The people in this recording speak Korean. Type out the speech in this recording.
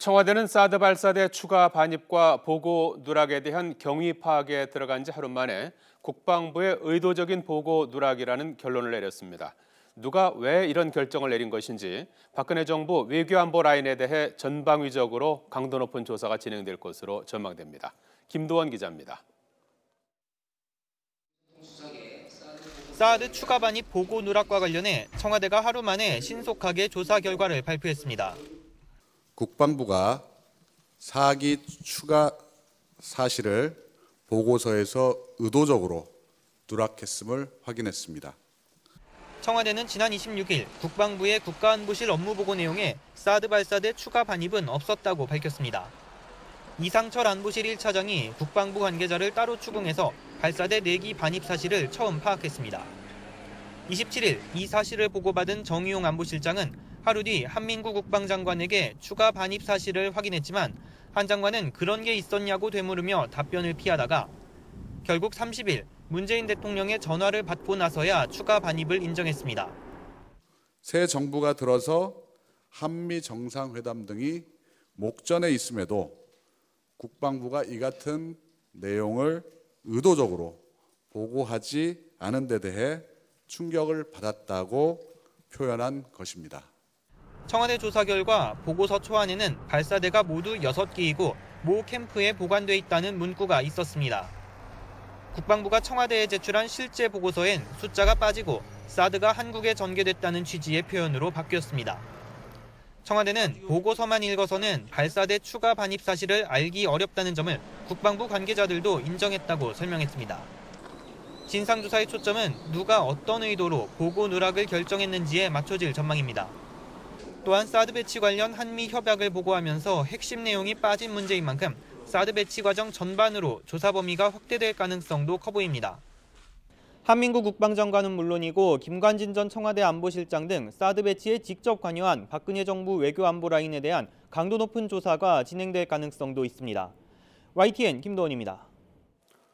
청와대는 사드 발사대 추가 반입과 보고 누락에 대한 경위 파악에 들어간 지 하루 만에 국방부의 의도적인 보고 누락이라는 결론을 내렸습니다. 누가 왜 이런 결정을 내린 것인지 박근혜 정부 외교안보 라인에 대해 전방위적으로 강도 높은 조사가 진행될 것으로 전망됩니다. 김도원 기자입니다. 사드 추가 반입 보고 누락과 관련해 청와대가 하루 만에 신속하게 조사 결과를 발표했습니다. 국방부가 사기 추가 사실을 보고서에서 의도적으로 누락했음을 확인했습니다. 청와대는 지난 26일 국방부의 국가안보실 업무보고 내용에 사드 발사대 추가 반입은 없었다고 밝혔습니다. 이상철 안보실 1차장이 국방부 관계자를 따로 추궁해서 발사대 4기 반입 사실을 처음 파악했습니다. 27일 이 사실을 보고받은 정의용 안보실장은 하루 뒤 한민구 국방장관에게 추가 반입 사실을 확인했지만 한 장관은 그런 게 있었냐고 되물으며 답변을 피하다가 결국 30일 문재인 대통령의 전화를 받고 나서야 추가 반입을 인정했습니다. 새 정부가 들어서 한미 정상회담 등이 목전에 있음에도 국방부가 이 같은 내용을 의도적으로 보고하지 않은 데 대해 충격을 받았다고 표현한 것입니다. 청와대 조사 결과 보고서 초안에는 발사대가 모두 6기이고 모 캠프에 보관돼 있다는 문구가 있었습니다. 국방부가 청와대에 제출한 실제 보고서엔 숫자가 빠지고 사드가 한국에 전개됐다는 취지의 표현으로 바뀌었습니다. 청와대는 보고서만 읽어서는 발사대 추가 반입 사실을 알기 어렵다는 점을 국방부 관계자들도 인정했다고 설명했습니다. 진상조사의 초점은 누가 어떤 의도로 보고 누락을 결정했는지에 맞춰질 전망입니다. 또한 사드 배치 관련 한미 협약을 보고하면서 핵심 내용이 빠진 문제인 만큼 사드 배치 과정 전반으로 조사 범위가 확대될 가능성도 커 보입니다. 한민구 국방장관은 물론이고 김관진 전 청와대 안보실장 등 사드 배치에 직접 관여한 박근혜 정부 외교안보 라인에 대한 강도 높은 조사가 진행될 가능성도 있습니다. YTN 김도원입니다.